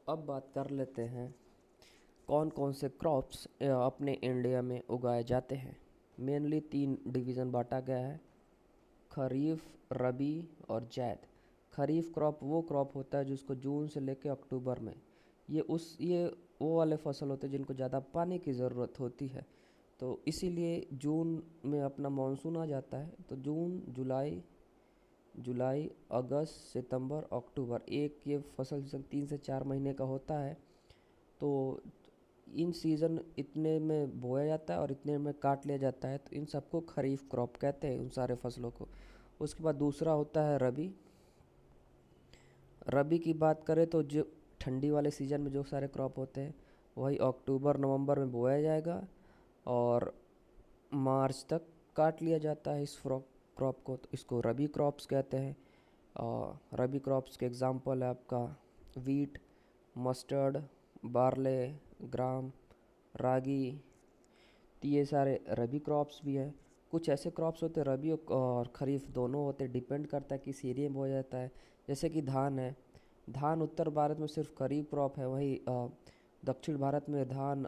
अब बात कर लेते हैं कौन कौन से क्रॉप्स अपने इंडिया में उगाए जाते हैं। मेनली तीन डिवीज़न बांटा गया है: खरीफ, रबी और जैद। खरीफ क्रॉप वो क्रॉप होता है जिसको जून से लेकर अक्टूबर में, ये वो वाले फसल होते हैं जिनको ज़्यादा पानी की ज़रूरत होती है। तो इसीलिए जून में अपना मानसून आ जाता है। तो जून, जुलाई, अगस्त, सितंबर, अक्टूबर, एक ये फसल सीजन 3 से 4 महीने का होता है। तो इन सीज़न इतने में बोया जाता है और इतने में काट लिया जाता है, तो इन सबको खरीफ क्रॉप कहते हैं, उन सारे फसलों को। उसके बाद दूसरा होता है रबी। रबी की बात करें तो जो ठंडी वाले सीज़न में जो सारे क्रॉप होते हैं वही अक्टूबर नवंबर में बोया जाएगा और मार्च तक काट लिया जाता है इस क्रॉप को, तो इसको रबी क्रॉप्स कहते हैं। रबी क्रॉप्स के एग्जांपल है आपका वीट, मस्टर्ड, बार्ले, ग्राम, रागी। तो ये सारे रबी क्रॉप्स भी हैं। कुछ ऐसे क्रॉप्स होते हैं रबी और खरीफ दोनों होते हैं, डिपेंड करता है किस एरिया में बोया जाता है। जैसे कि धान है। धान उत्तर भारत में सिर्फ खरीफ क्रॉप है, वही दक्षिण भारत में धान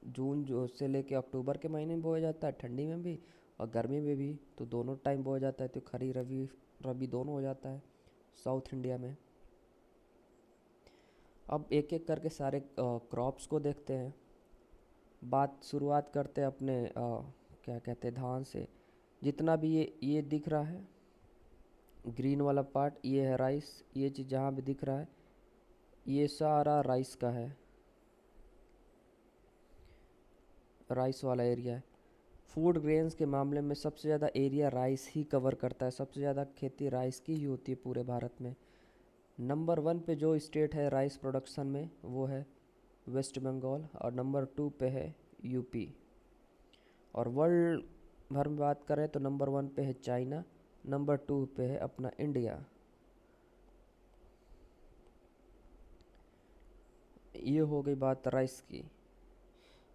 जून जो से लेके अक्टूबर के महीने में बोया जाता है, ठंडी में भी और गर्मी में भी, तो दोनों टाइम बोया जाता है। तो खरी रबी रबी दोनों हो जाता है साउथ इंडिया में। अब एक एक करके सारे क्रॉप्स को देखते हैं। शुरुआत करते हैं अपने क्या कहते हैं, धान से। जितना भी ये दिख रहा है ग्रीन वाला पार्ट, ये है राइस। ये चीज़ जहाँ भी दिख रहा है ये सारा राइस का है, राइस वाला एरिया है। फूड ग्रेन्स के मामले में सबसे ज़्यादा एरिया राइस ही कवर करता है, सबसे ज़्यादा खेती राइस की ही होती है पूरे भारत में। नंबर 1 पे जो स्टेट है राइस प्रोडक्शन में वो है वेस्ट बंगाल और नंबर 2 पे है यूपी। और वर्ल्ड भर में बात करें तो नंबर 1 पे है चाइना, नंबर 2 पे है अपना इंडिया। ये हो गई बात राइस की।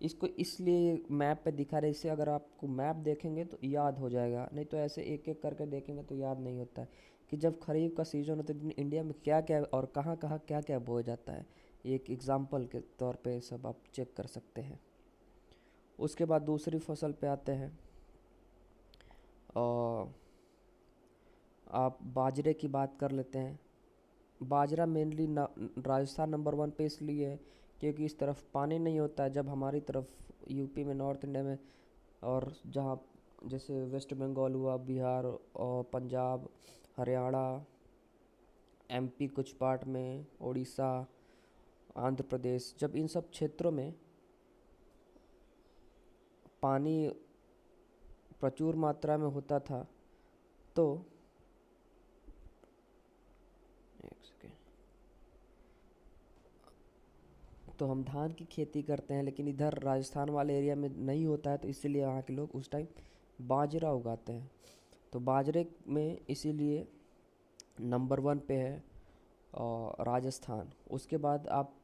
इसको इसलिए मैप पे दिखा रहे, इससे अगर आपको मैप देखेंगे तो याद हो जाएगा, नहीं तो ऐसे एक एक करके देखेंगे तो याद नहीं होता है कि जब खरीफ का सीज़न होता है इंडिया में क्या क्या और कहाँ कहाँ क्या क्या बोया जाता है। एक एग्जाम्पल के तौर पे सब आप चेक कर सकते हैं। उसके बाद दूसरी फसल पे आते हैं और आप बाजरे की बात कर लेते हैं। बाजरा मेनली राजस्थान नंबर 1 पे इसलिए है क्योंकि इस तरफ पानी नहीं होता है, जब हमारी तरफ यूपी में, नॉर्थ इंडिया में और जहाँ जैसे वेस्ट बंगाल हुआ, बिहार और पंजाब, हरियाणा, एमपी कुछ पार्ट में, उड़ीसा, आंध्र प्रदेश, जब इन सब क्षेत्रों में पानी प्रचुर मात्रा में होता था तो एक सेकेंड, तो हम धान की खेती करते हैं, लेकिन इधर राजस्थान वाले एरिया में नहीं होता है, तो इसीलिए वहाँ के लोग उस टाइम बाजरा उगाते हैं। तो बाजरे में इसीलिए नंबर 1 पे है राजस्थान। उसके बाद आप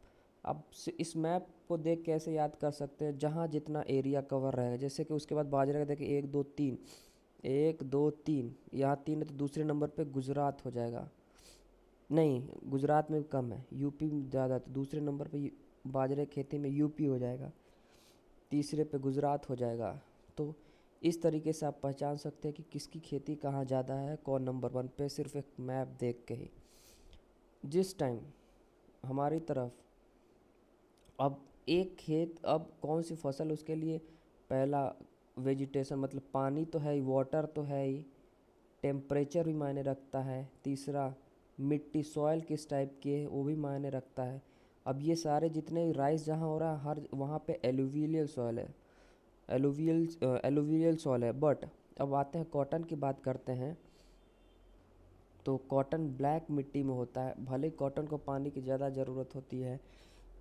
इस मैप को देख के ऐसे याद कर सकते हैं जहाँ जितना एरिया कवर रहेगा। जैसे कि उसके बाद बाजरे का देखिए 1 2 3, 1 2 3, यहाँ 3 है तो दूसरे नंबर पे गुजरात हो जाएगा। नहीं, गुजरात में कम है, यूपी में ज़्यादा, तो दूसरे नंबर पे बाजरे खेती में यूपी हो जाएगा, तीसरे पे गुजरात हो जाएगा। तो इस तरीके से आप पहचान सकते हैं कि किसकी खेती कहाँ ज़्यादा है, कौन नंबर 1 पे, सिर्फ एक मैप देख के ही। जिस टाइम हमारी तरफ अब एक खेत, अब कौन सी फसल, उसके लिए पहला वेजिटेशन मतलब पानी तो है ही, वाटर तो है ही, टेम्परेचर भी मायने रखता है। तीसरा मिट्टी, सॉइल किस टाइप की है वो भी मायने रखता है। अब ये सारे जितने राइस जहाँ हो रहा है हर वहाँ पे एलुवियल सॉइल है, एलुवियल सॉइल है। बट अब आते हैं कॉटन की बात करते हैं, तो कॉटन ब्लैक मिट्टी में होता है। भले कॉटन को पानी की ज़्यादा ज़रूरत होती है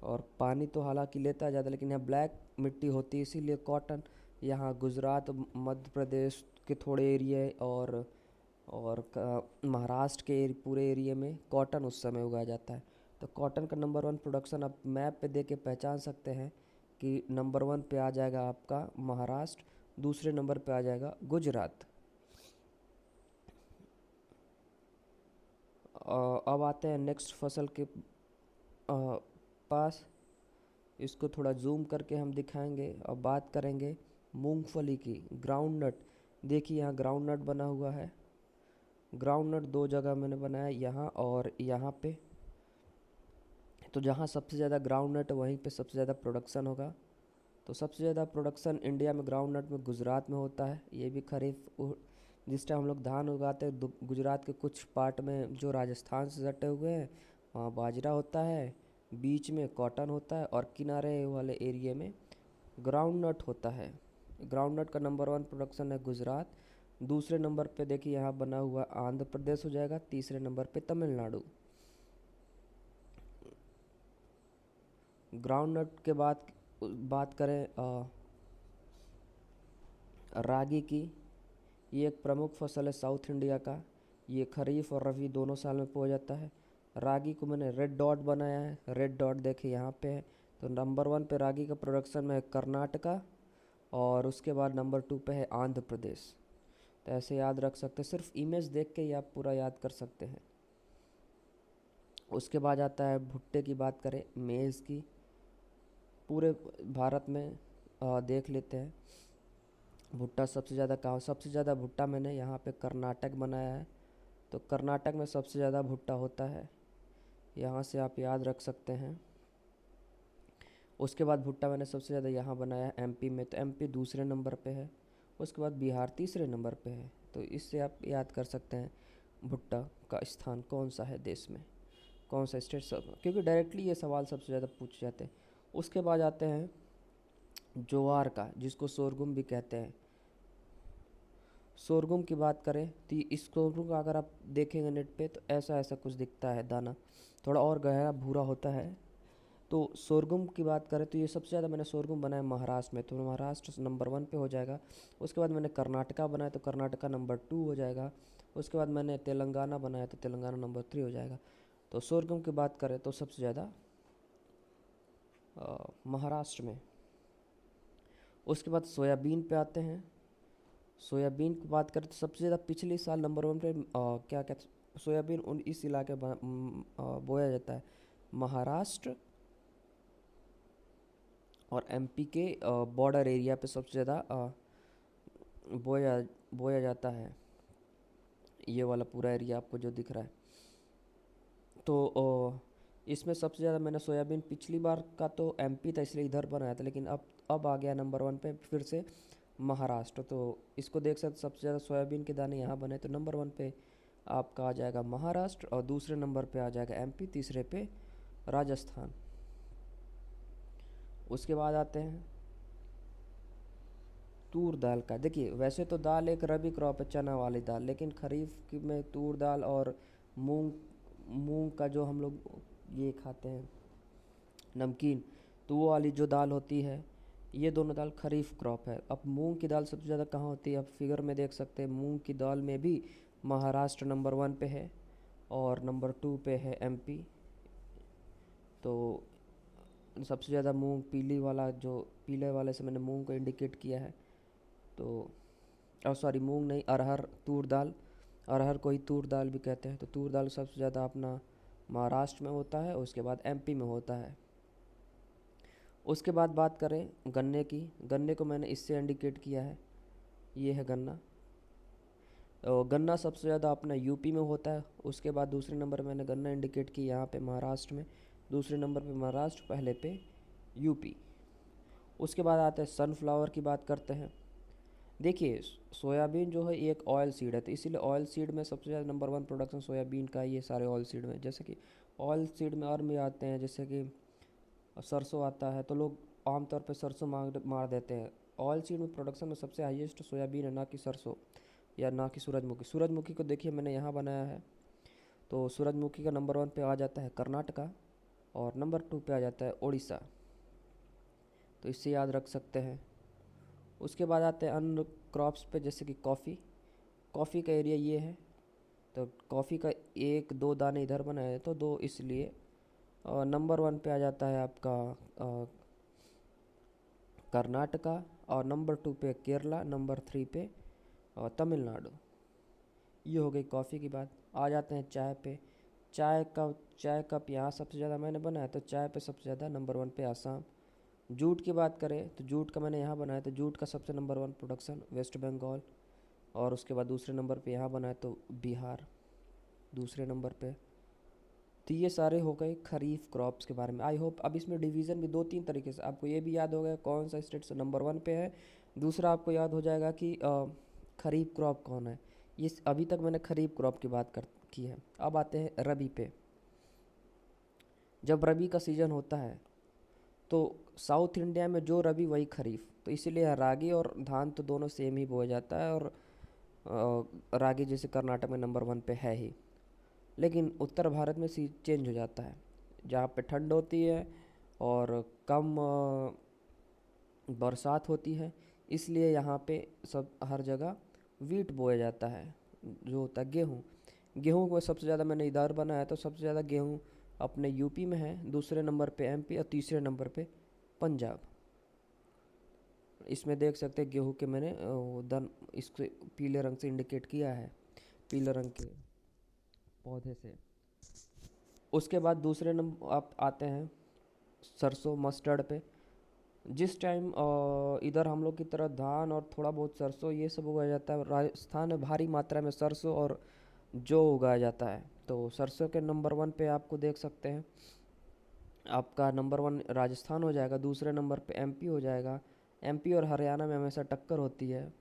और पानी तो हालांकि लेता है ज़्यादा, लेकिन यहाँ ब्लैक मिट्टी होती है, इसीलिए कॉटन यहाँ गुजरात, मध्य प्रदेश के थोड़े एरिया और महाराष्ट्र के पूरे एरिया में कॉटन उस समय उगाया जाता है। तो कॉटन का नंबर 1 प्रोडक्शन आप मैप पे देख के पहचान सकते हैं कि नंबर 1 पे आ जाएगा आपका महाराष्ट्र, दूसरे नंबर पे आ जाएगा गुजरात। अब आते हैं नेक्स्ट फसल के पास इसको थोड़ा जूम करके हम दिखाएंगे और बात करेंगे मूंगफली की, ग्राउंड नट। देखिए यहाँ ग्राउंड नट बना हुआ है। ग्राउंड नट दो जगह मैंने बनाया, यहाँ और यहाँ पे। तो जहाँ सबसे ज़्यादा ग्राउंड नट वहीं पे सबसे ज़्यादा प्रोडक्शन होगा। तो सबसे ज़्यादा प्रोडक्शन इंडिया में ग्राउंड नट में गुजरात में होता है। ये भी जिस टाइम हम लोग धान उगाते हैं गुजरात के कुछ पार्ट में जो राजस्थान से सटे हुए हैं वहाँ बाजरा होता है, बीच में कॉटन होता है और किनारे वाले एरिया में ग्राउंड नट होता है। ग्राउंड नट का नंबर 1 प्रोडक्शन है गुजरात। दूसरे नंबर पे देखिए यहाँ बना हुआ आंध्र प्रदेश हो जाएगा। तीसरे नंबर पे तमिलनाडु। ग्राउंड नट के बाद बात करें रागी की। ये एक प्रमुख फसल है साउथ इंडिया का। ये खरीफ और रबी दोनों साल में बोया जाता है। रागी को मैंने रेड डॉट बनाया है। रेड डॉट देखिए यहाँ पे है। तो नंबर 1 पे रागी का प्रोडक्शन में है कर्नाटका और उसके बाद नंबर 2 पे है आंध्र प्रदेश। तो ऐसे याद रख सकते हैं, सिर्फ इमेज देख के ही आप पूरा याद कर सकते हैं। उसके बाद आता है भुट्टे की। बात करें मेज़ की, पूरे भारत में देख लेते हैं भुट्टा सबसे ज़्यादा कहाँ। सबसे ज़्यादा भुट्टा मैंने यहाँ पे कर्नाटक बनाया है। तो कर्नाटक में सबसे ज़्यादा भुट्टा होता है, यहाँ से आप याद रख सकते हैं। उसके बाद भुट्टा मैंने सबसे ज़्यादा यहाँ बनाया है एमपी में। तो एमपी दूसरे नंबर पे है। उसके बाद बिहार तीसरे नंबर पे है। तो इससे आप याद कर सकते हैं भुट्टा का स्थान कौन सा है देश में, कौन सा स्टेट सब, क्योंकि डायरेक्टली ये सवाल सबसे ज़्यादा पूछे जाते हैं। उसके बाद आते हैं ज्वार का, जिसको सोरगुम भी कहते हैं। सोरगुम की बात करें तो इस सोरगुम का अगर आप देखेंगे नेट पे तो ऐसा ऐसा कुछ दिखता है दाना, थोड़ा और गहरा भूरा होता है। तो सोरगुम की बात करें तो ये सबसे ज़्यादा मैंने सोरगुम बनाया महाराष्ट्र में। तो महाराष्ट्र नंबर 1 पे हो जाएगा। उसके बाद मैंने कर्नाटका बनाया तो कर्नाटका नंबर 2 हो जाएगा। उसके बाद मैंने तेलंगाना बनाया तो तेलंगाना नंबर 3 हो जाएगा। तो सोरगुम की बात करें तो सबसे ज़्यादा महाराष्ट्र में। उसके बाद सोयाबीन पे आते हैं। सोयाबीन की बात करें तो सबसे ज़्यादा पिछले साल नंबर 1 पे क्या क्या सोयाबीन इस इलाके बोया जाता है, महाराष्ट्र और एमपी के बॉर्डर एरिया पे सबसे ज़्यादा बोया बोया जाता है। ये वाला पूरा एरिया आपको जो दिख रहा है। तो इसमें सबसे ज़्यादा मैंने सोयाबीन पिछली बार का तो एमपी था इसलिए इधर बनाया था, लेकिन अब आ गया नंबर 1 पे फिर से महाराष्ट्र। तो इसको देख सकते सबसे ज़्यादा सोयाबीन के दाने यहाँ बने। तो नंबर 1 पे आपका आ जाएगा महाराष्ट्र और दूसरे नंबर पे आ जाएगा एमपी, तीसरे पे राजस्थान। उसके बाद आते हैं तूर दाल का। देखिए वैसे तो दाल एक रबी क्रॉप है, चना वाली दाल, लेकिन खरीफ में तूर दाल और मूंग मूंग का जो हम लोग ये खाते हैं नमकीन, तो वो वाली जो दाल होती है, ये दोनों दाल खरीफ क्रॉप है। अब मूंग की दाल सबसे ज़्यादा कहाँ होती है, आप फिगर में देख सकते हैं। मूंग की दाल में भी महाराष्ट्र नंबर 1 पे है और नंबर 2 पे है एमपी। तो सबसे ज़्यादा मूंग पीली वाला, जो पीले वाले से मैंने मूंग को इंडिकेट किया है। तो सॉरी मूंग नहीं, अरहर, तूर दाल, अरहर को ही तूर दाल भी कहते हैं। तो तूर दाल सबसे ज़्यादा अपना महाराष्ट्र में होता है, उसके बाद एमपी में होता है। उसके बाद बात करें गन्ने की। गन्ने को मैंने इससे इंडिकेट किया है, ये है गन्ना। तो गन्ना सबसे ज़्यादा अपना यूपी में होता है। उसके बाद दूसरे नंबर मैंने गन्ना इंडिकेट की यहाँ पे महाराष्ट्र में, दूसरे नंबर पे महाराष्ट्र, पहले पे यूपी। उसके बाद आते हैं सनफ्लावर की बात करते हैं। देखिए सोयाबीन जो है ये एक ऑयल सीड है, तो इसीलिए ऑयल सीड में सबसे ज़्यादा नंबर 1 प्रोडक्शन सोयाबीन का ये सारे ऑयल सीड में। जैसे कि ऑयल सीड में और भी आते हैं, जैसे कि सरसों आता है, तो लोग आमतौर पे सरसों मार देते हैं। ऑयल सीड में प्रोडक्शन में सबसे हाईएस्ट सोयाबीन है, ना कि सरसों या ना कि सूरजमुखी। सूरजमुखी को देखिए मैंने यहाँ बनाया है। तो सूरजमुखी का नंबर 1 पे आ जाता है कर्नाटका और नंबर 2 पे आ जाता है उड़ीसा। तो इससे याद रख सकते हैं। उसके बाद आते हैं अन्य क्रॉप्स पे, जैसे कि कॉफ़ी। कॉफ़ी का एरिया ये है, तो कॉफ़ी का 1-2 दाने इधर बनाए तो 2, इसलिए नंबर 1 पे आ जाता है आपका कर्नाटका और नंबर 2 पे केरला, नंबर 3 पे तमिलनाडु। ये हो गई कॉफ़ी की बात। आ जाते हैं चाय पे। चाय कप यहाँ सबसे ज़्यादा मैंने बनाया, तो चाय पे सबसे ज़्यादा नंबर 1 पे आसाम। जूट की बात करें तो जूट का मैंने यहाँ बनाया, तो जूट का सबसे नंबर 1 प्रोडक्शन वेस्ट बंगाल। और उसके बाद दूसरे नंबर पे यहाँ बनाया तो बिहार दूसरे नंबर पे। तो ये सारे हो गए खरीफ क्रॉप्स के बारे में। आई होप अब इसमें डिवीज़न भी 2-3 तरीके से आपको ये भी याद हो गया कौन सा स्टेट से नंबर 1 पे है। दूसरा आपको याद हो जाएगा कि खरीफ क्रॉप कौन है। ये अभी तक मैंने खरीफ क्रॉप की बात कर की है। अब आते हैं रबी पे। जब रबी का सीज़न होता है तो साउथ इंडिया में जो रबी वही खरीफ, तो इसीलिए रागी और धान तो दोनों सेम ही बोया जाता है। और रागी जैसे कर्नाटक में नंबर 1 पे है ही, लेकिन उत्तर भारत में सी चेंज हो जाता है। जहाँ पे ठंड होती है और कम बरसात होती है, इसलिए यहाँ पे सब हर जगह वीट बोया जाता है, जो होता है गेहूँ। गेहूँ को सबसे ज़्यादा मैंने इधर बनाया, तो सबसे ज़्यादा गेहूँ अपने यूपी में है, दूसरे नंबर पे एमपी और तीसरे नंबर पे पंजाब। इसमें देख सकते हैं गेहूँ के मैंने इसको पीले रंग से इंडिकेट किया है, पीले रंग के पौधे से। उसके बाद दूसरे नंबर आप आते हैं सरसों मस्टर्ड पे। जिस टाइम इधर हम लोग की तरफ धान और थोड़ा बहुत सरसों ये सब उगाया जाता है, राजस्थान में भारी मात्रा में सरसों और जौ उगाया जाता है। तो सरसों के नंबर 1 पे आपको देख सकते हैं, आपका नंबर 1 राजस्थान हो जाएगा, दूसरे नंबर पे एमपी हो जाएगा। एमपी और हरियाणा में हमेशा टक्कर होती है,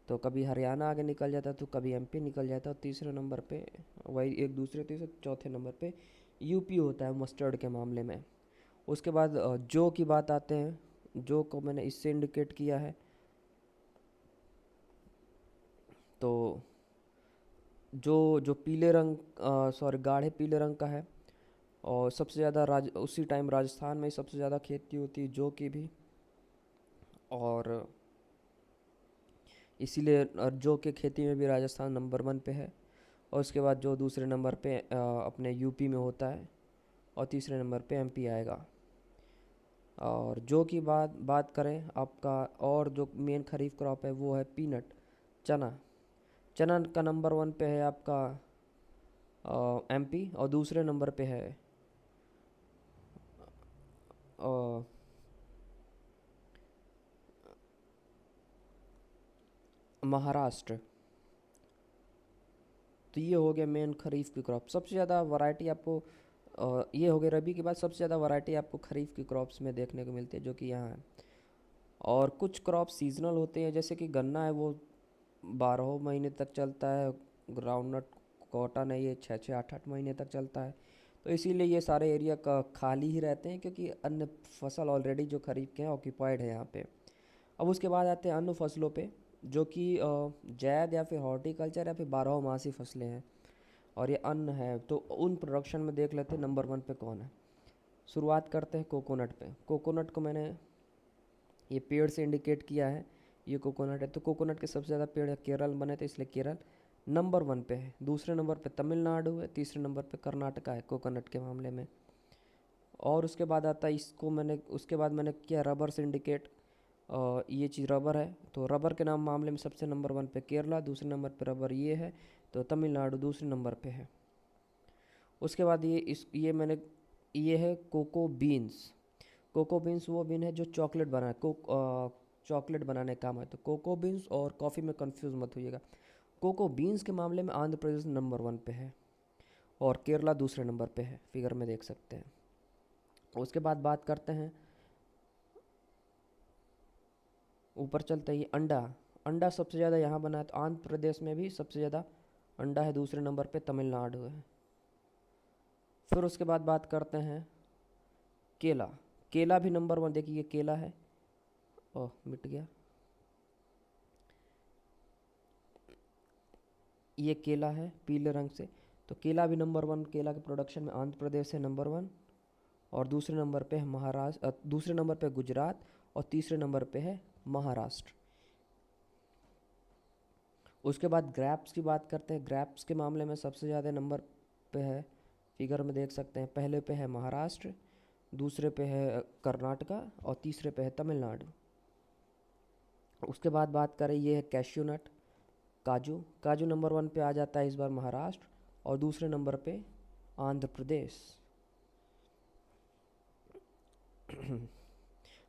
तो कभी हरियाणा आगे निकल जाता है तो कभी एमपी निकल जाता है। और तीसरे नंबर पे वही एक दूसरे तीसरे चौथे नंबर पे यूपी होता है मस्टर्ड के मामले में। उसके बाद जौ की बात आते हैं। जौ को मैंने इससे इंडिकेट किया है। तो जो जो पीले रंग सॉरी गाढ़े पीले रंग का है, और सबसे ज़्यादा उसी टाइम राजस्थान में सबसे ज़्यादा खेती होती है जौ की भी। और इसीलिए जौ के खेती में भी राजस्थान नंबर 1 पे है। और उसके बाद जो दूसरे नंबर पे अपने यूपी में होता है, और तीसरे नंबर पे एमपी आएगा। और जौ की बात करें आपका, और जो मेन खरीफ क्रॉप है वो है पीनट, चना। चना का नंबर 1 पे है आपका एमपी, और दूसरे नंबर पे है अ, महाराष्ट्र। तो ये हो गया मेन खरीफ की क्रॉप। सबसे ज़्यादा वैरायटी आपको ये हो गया रबी के बाद सबसे ज़्यादा वैरायटी आपको खरीफ की क्रॉप्स में देखने को मिलती है, जो कि यहाँ है। और कुछ क्रॉप सीजनल होते हैं, जैसे कि गन्ना है वो 12 महीने तक चलता है। ग्राउंडनट कॉटन है, ये 6-6 8-8 महीने तक चलता है। तो इसीलिए ये सारे एरिया का खाली ही रहते हैं, क्योंकि अन्य फसल ऑलरेडी जो खरीफ के हैं ऑक्यूपाइड है यहाँ पे। अब उसके बाद आते हैं अन्य फसलों पे, जो कि जायद या फिर हॉर्टिकल्चर या फिर 12 मासी फसलें हैं, और ये अन्न है। तो उन प्रोडक्शन में देख लेते हैं नंबर 1 पे कौन है। शुरुआत करते हैं कोकोनट पे। कोकोनट को मैंने ये पेड़ से इंडिकेट किया है, ये कोकोनट है। तो कोकोनट के सबसे ज़्यादा पेड़ केरल बने, तो इसलिए केरल नंबर 1 पे है। दूसरे नंबर पे तमिलनाडु है, तीसरे नंबर पे कर्नाटका है कोकोनट के मामले में। और उसके बाद आता है इसको मैंने उसके बाद मैंने किया रबर से इंडिकेट। ये चीज़ रबर है, तो रबर के नाम मामले में सबसे नंबर 1 पे केरला, दूसरे नंबर पे रबर ये है, तो तमिलनाडु दूसरे नंबर पे है। उसके बाद ये है कोको बीन्स। कोको बीन्स वो बीन है जो चॉकलेट बनाए चॉकलेट बनाने का काम है। तो कोको बीन्स और कॉफ़ी में कंफ्यूज मत होइएगा। कोको बीन्स के मामले में आंध्र प्रदेश नंबर 1 पे है, और केरला दूसरे नंबर पे है, फिगर में देख सकते हैं। उसके बाद बात करते हैं, ऊपर चलते ही अंडा। अंडा सबसे ज़्यादा यहाँ बना है, तो आंध्र प्रदेश में भी सबसे ज़्यादा अंडा है, दूसरे नंबर पे तमिलनाडु है। फिर उसके बाद बात करते हैं केला। केला भी नंबर 1, देखिए ये केला है, ओह मिट गया, ये केला है पीले रंग से। तो केला भी नंबर 1, केला के प्रोडक्शन में आंध्र प्रदेश है नंबर 1, और दूसरे नंबर पे है महाराष्ट्र, दूसरे नंबर पे गुजरात, और तीसरे नंबर पे है महाराष्ट्र। उसके बाद ग्रैप्स की बात करते हैं। ग्रैप्स के मामले में सबसे ज़्यादा नंबर पे है, फिगर में देख सकते हैं। पहले पे है महाराष्ट्र, दूसरे पे है कर्नाटका, और तीसरे पे है तमिलनाडु। उसके बाद बात करें, ये है कैश्यू नट, काजू। काजू नंबर 1 पे आ जाता है इस बार महाराष्ट्र, और दूसरे नंबर पे आंध्र प्रदेश।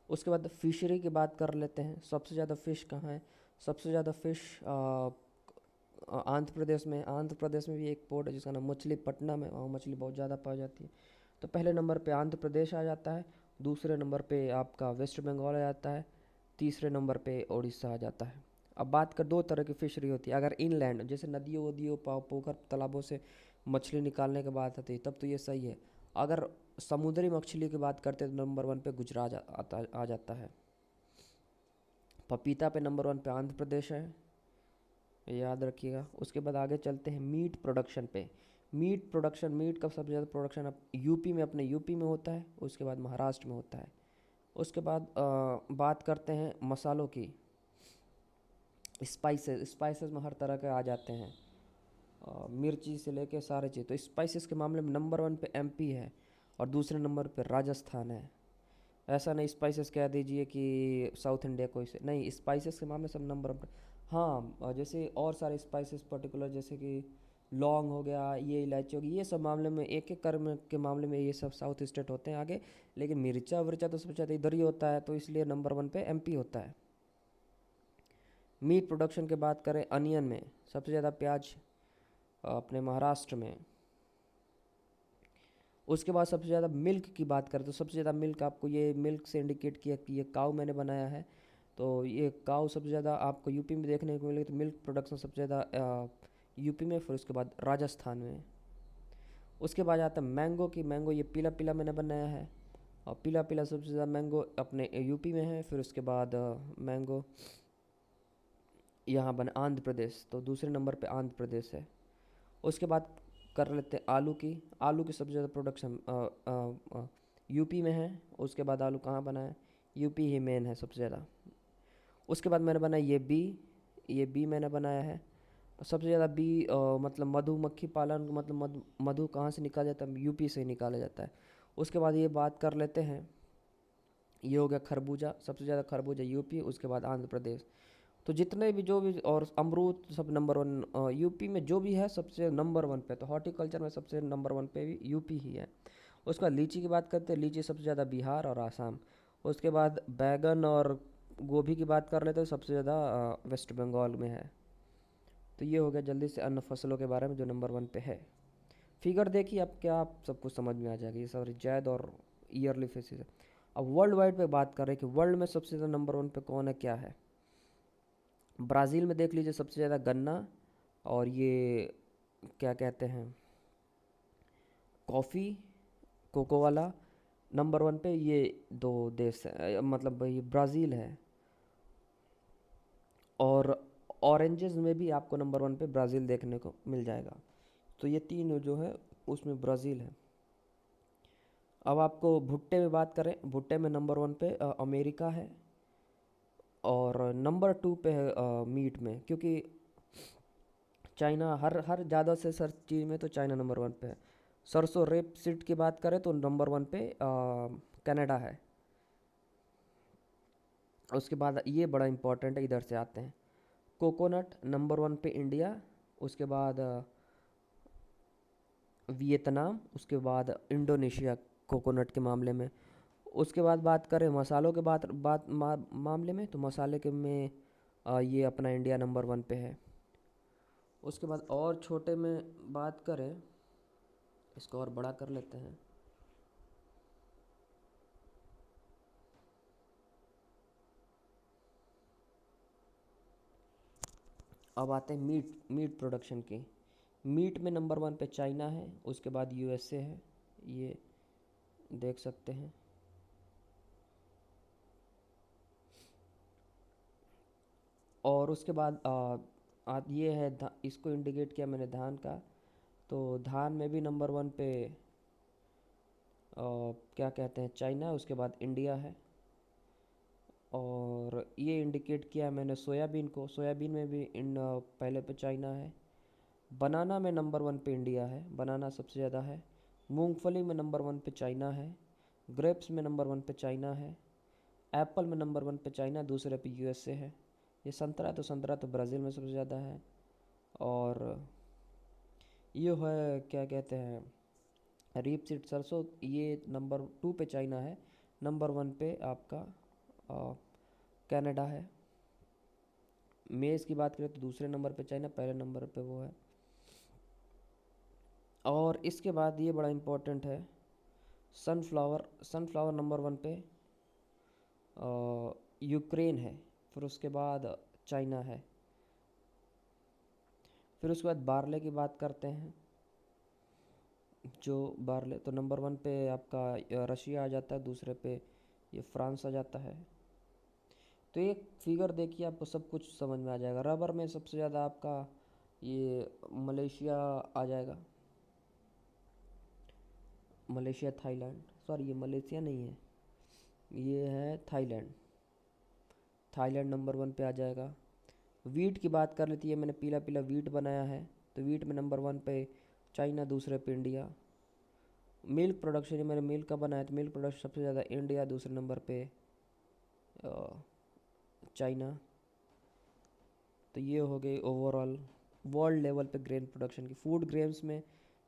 उसके बाद फिशरी की बात कर लेते हैं, सबसे ज़्यादा फ़िश कहाँ है। सबसे ज़्यादा फ़िश आंध्र प्रदेश में। आंध्र प्रदेश में भी एक पोर्ट है जिसका नाम मछलीपट्टनम है, वहाँ मछली बहुत ज़्यादा पाई जाती है। तो पहले नंबर पे आंध्र प्रदेश आ जाता है, दूसरे नंबर पे आपका वेस्ट बंगाल आ जाता है, तीसरे नंबर पे उड़ीसा आ जाता है। अब बात कर, दो तरह की फिशरी होती है। अगर इनलैंड जैसे नदियों वदियों पोखर तालाबों से मछली निकालने की बात आती है तब तो ये सही है। अगर समुद्री मछली की बात करते हैं तो नंबर 1 पे गुजरात आ जाता है। पपीता पे नंबर 1 पे आंध्र प्रदेश है, याद रखिएगा। उसके बाद आगे चलते हैं मीट प्रोडक्शन पे। मीट प्रोडक्शन, मीट का सबसे ज़्यादा प्रोडक्शन अब यूपी में, अपने यूपी में होता है, उसके बाद महाराष्ट्र में होता है। उसके बाद बात करते हैं मसालों की। स्पाइसेस में हर तरह के आ जाते हैं, मिर्ची से लेके सारे चीज़। तो स्पाइसेस के मामले में नंबर 1 पे एमपी है और दूसरे नंबर पे राजस्थान है। ऐसा नहीं स्पाइसेस कह दीजिए कि साउथ इंडिया कोई से नहीं, स्पाइसेस के मामले सब नंबर 1 पे। हाँ, जैसे और सारे स्पाइसेस पर्टिकुलर जैसे कि लौंग हो गया, ये इलायची होगी, ये सब मामले में एक एक कर्म के मामले में ये सब साउथ स्टेट होते हैं आगे। लेकिन मिर्चा विर्चा तो सबसे ज़्यादा इधर ही होता है, तो इसलिए नंबर 1 पे एमपी होता है। मीट प्रोडक्शन की बात करें, अनियन में सबसे ज़्यादा प्याज अपने महाराष्ट्र में। उसके बाद सबसे ज़्यादा मिल्क की बात करें तो सबसे ज़्यादा मिल्क, आपको ये मिल्क से इंडिकेट किया कि ये काऊ मैंने बनाया है, तो ये काऊ सबसे ज़्यादा आपको यूपी में देखने को मिलेगी। तो मिल्क प्रोडक्शन सबसे ज़्यादा यूपी में, फिर उसके बाद राजस्थान में। उसके बाद आता है मैंगो की। मैंगो ये पीला पीला मैंने बनाया है, और पीला पीला सबसे ज़्यादा मैंगो अपने यूपी में है। फिर उसके बाद मैंगो यहाँ बना आंध्र प्रदेश, तो दूसरे नंबर पे आंध्र प्रदेश है। उसके बाद कर लेते हैं आलू की। आलू की सबसे ज़्यादा प्रोडक्शन यूपी में है। उसके बाद आलू कहाँ बना है, यूपी ही मेन है सबसे ज़्यादा। उसके बाद मैंने बनाया ये बी मैंने बनाया है। सबसे ज़्यादा बी मतलब मधुमक्खी पालन, मतलब मधु कहाँ से निकाला जाता है, यूपी से ही निकाला जाता है। उसके बाद ये बात कर लेते हैं, ये हो गया खरबूजा। सबसे ज़्यादा खरबूजा यूपी, उसके बाद आंध्र प्रदेश। तो जितने भी जो भी, और अमरूद सब नंबर 1 यूपी में जो भी है सबसे नंबर 1 पे। तो हॉर्टिकल्चर में सबसे नंबर 1 पे भी यूपी ही है। उसके बाद लीची की बात करते हैं, लीची सबसे ज़्यादा बिहार और आसाम। उसके बाद बैगन और गोभी की बात कर लेते हैं, सबसे ज़्यादा वेस्ट बंगाल में है। तो ये हो गया जल्दी से अन्न फसलों के बारे में जो नंबर 1 पे है। फिगर देखिए अब क्या आप सब कुछ समझ में आ जाएगा, ये सब जैद और ईयरली फेसिस है। अब वर्ल्ड वाइड पे बात कर रहे हैं कि वर्ल्ड में सबसे ज़्यादा नंबर 1 पे कौन है, क्या है। ब्राज़ील में देख लीजिए सबसे ज़्यादा गन्ना और ये क्या कहते हैं, कॉफ़ी, कोको वाला नंबर 1 पे। ये दो देश है, मतलब ये ब्राज़ील है। और ऑरेंजेस में भी आपको नंबर 1 पे ब्राज़ील देखने को मिल जाएगा। तो ये तीन जो है उसमें ब्राज़ील है। अब आपको भुट्टे में बात करें, भुट्टे में नंबर 1 पे अमेरिका है, और नंबर 2 पे है मीट में, क्योंकि चाइना हर हर ज़्यादा से सर चीज़ में तो चाइना नंबर 1 पे है। सरसों रेप सीड की बात करें तो नंबर 1 पे कनाडा है। उसके बाद ये बड़ा इंपॉर्टेंट है, इधर से आते हैं। कोकोनट नंबर 1 पे इंडिया, उसके बाद वियतनाम, उसके बाद इंडोनेशिया कोकोनट के मामले में। उसके बाद बात करें मसालों के मामले में, तो मसाले के में ये अपना इंडिया नंबर 1 पे है। उसके बाद और छोटे में बात करें, इसको और बड़ा कर लेते हैं। अब आते हैं मीट प्रोडक्शन की। मीट में नंबर 1 पे चाइना है, उसके बाद यूएसए है, ये देख सकते हैं। और उसके बाद ये है इसको इंडिकेट किया मैंने धान का। तो धान में भी नंबर 1 पे क्या कहते हैं चाइना, उसके बाद इंडिया है। और ये इंडिकेट किया मैंने सोयाबीन को, सोयाबीन में भी पहले पे चाइना है। बनाना में नंबर 1 पे इंडिया है, बनाना सबसे ज़्यादा है। मूंगफली में नंबर 1 पे चाइना है। ग्रेप्स में नंबर 1 पे चाइना है। एप्पल में नंबर 1 पे चाइना, दूसरे पे यूएसए है। ये संतरा तो ब्राज़ील में सबसे ज़्यादा है। और ये है क्या कहते हैं, रीप सीड सरसों, ये नंबर 2 पे चाइना है, नंबर 1 पे आपका कनाडा है। मेज़ की बात करें तो दूसरे नंबर पे चाइना, पहले नंबर पे वो है। और इसके बाद ये बड़ा इम्पोर्टेंट है, सनफ्लावर। सनफ्लावर नंबर 1 पे यूक्रेन है, फिर उसके बाद चाइना है। फिर उसके बाद बारले की बात करते हैं, जो बारले तो नंबर 1 पे आपका रशिया आ जाता है, दूसरे पे ये फ्रांस आ जाता है। तो एक फिगर देखिए आपको सब कुछ समझ में आ जाएगा। रबर में सबसे ज़्यादा आपका ये मलेशिया आ जाएगा, मलेशिया थाईलैंड, सॉरी ये मलेशिया नहीं है, ये है थाईलैंड। थाईलैंड नंबर 1 पे आ जाएगा। वीट की बात कर लेती है, मैंने पीला पीला वीट बनाया है, तो वीट में नंबर 1 पे चाइना, दूसरे पे इंडिया। मिल्क प्रोडक्शन, ये मैंने मिल्क का बनाया, तो मिल्क प्रोडक्शन सबसे ज़्यादा इंडिया, दूसरे नंबर पे चाइना। तो ये हो गई ओवरऑल वर्ल्ड लेवल पे ग्रेन प्रोडक्शन की। फूड ग्रेन्स में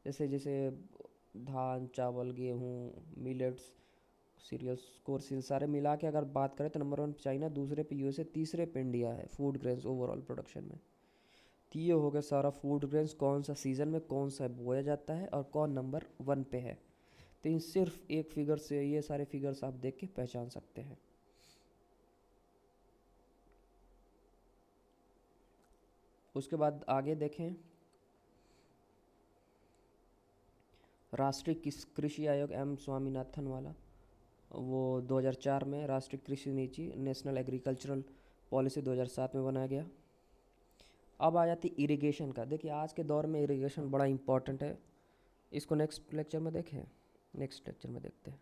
जैसे जैसे धान, चावल, गेहूँ, मिलेट्स, सीरियल्स, कोर्सिल सारे मिला के अगर बात करें तो नंबर 1 चाइना, दूसरे पे यूएसए, तीसरे पे इंडिया है फूड ग्रेन्स ओवरऑल प्रोडक्शन में। तो ये हो गया सारा फूड ग्रेन्स, कौन सा सीज़न में कौन सा बोया जाता है और कौन नंबर 1 पे है। तो इन सिर्फ एक फिगर से ये सारे फिगर्स आप देख के पहचान सकते हैं। उसके बाद आगे देखें, राष्ट्रीय कृषि आयोग एम स्वामीनाथन वाला, वो 2004 में राष्ट्रीय कृषि नीति नेशनल एग्रीकल्चरल पॉलिसी 2007 में बनाया गया। अब आ जाती इरिगेशन का। देखिए आज के दौर में इरिगेशन बड़ा इंपॉर्टेंट है, इसको नेक्स्ट लेक्चर में देखें, नेक्स्ट लेक्चर में देखते हैं।